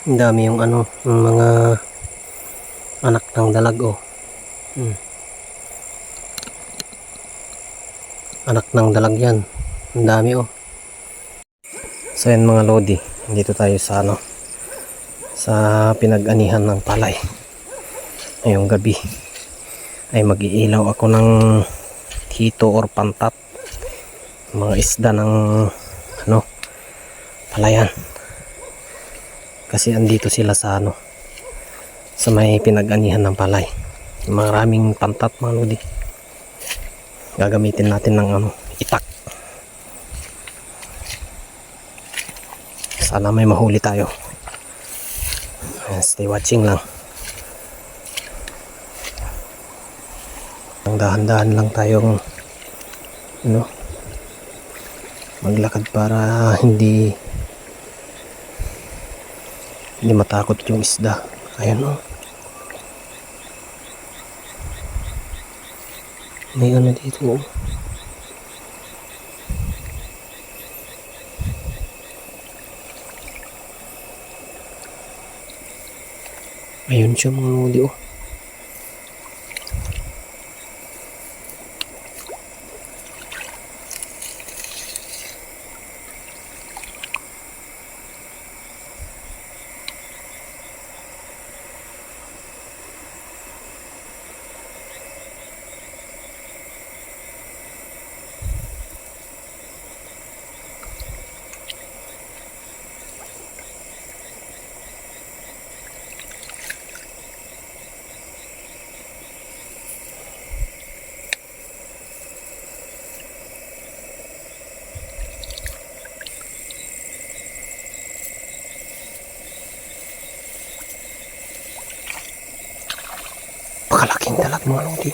Ang dami yung yung mga anak ng dalag oh. Anak ng dalag yan. Ang dami oh. So yan mga lodi, dito tayo sa sa pinag-anihan ng palay. Ngayong gabi ay mag-iilaw ako ng hito or pantat, mga isda ng palayan, kasi andito sila sa sa may pinag-anihan ng palay. Maraming pantat mga lodi, gagamitin natin ng itak. Sana may mahuli tayo. Stay watching lang. Ang dahan-dahan lang tayong maglakad para hindi matakot yung isda. Ayan oh. May dito oh. Ayun siya mga lodi oh. Pakalaking dalag mga lodi.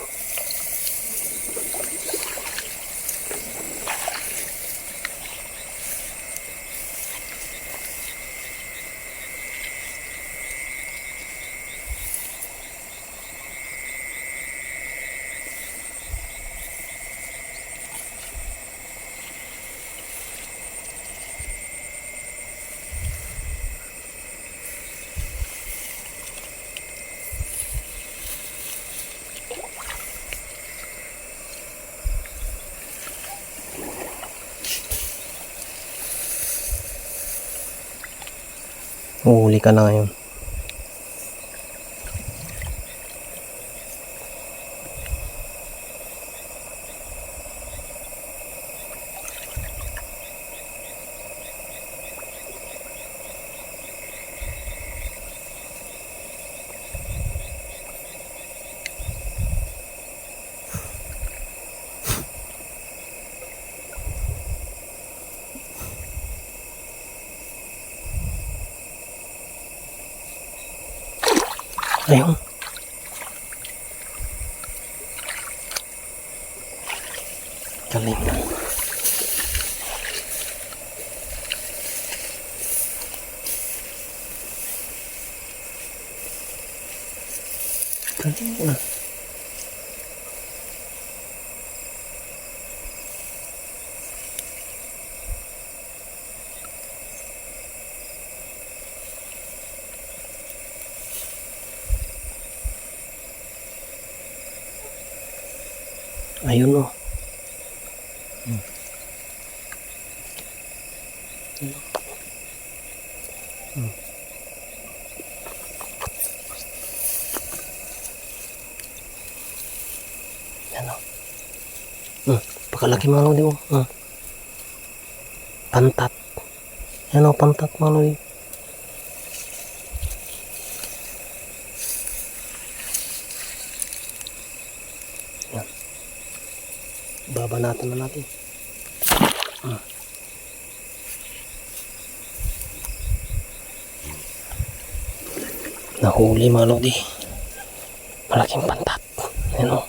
Uhuli ka na ngayon. Ayun. Galing. Galing na. Ayun oh. Yan oh. Pakalaki mga lodi oh. Pantat. Yan oh, pantat mga lodi. Yan. Babanatan na natin. Nahuli mga lodi. Malaking pantat. Yan o.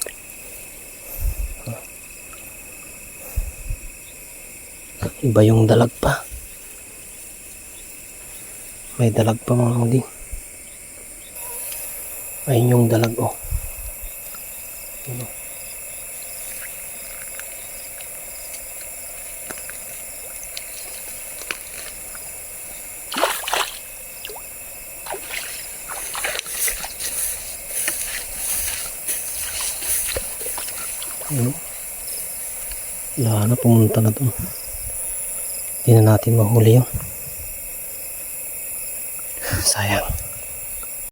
Iba yung dalag pa. May dalag pa mga lodi. Ayun yung dalag o. Yan o. Ayun. Wala na, pumunta na doon. Hindi na natin mahuli yun. Sayang.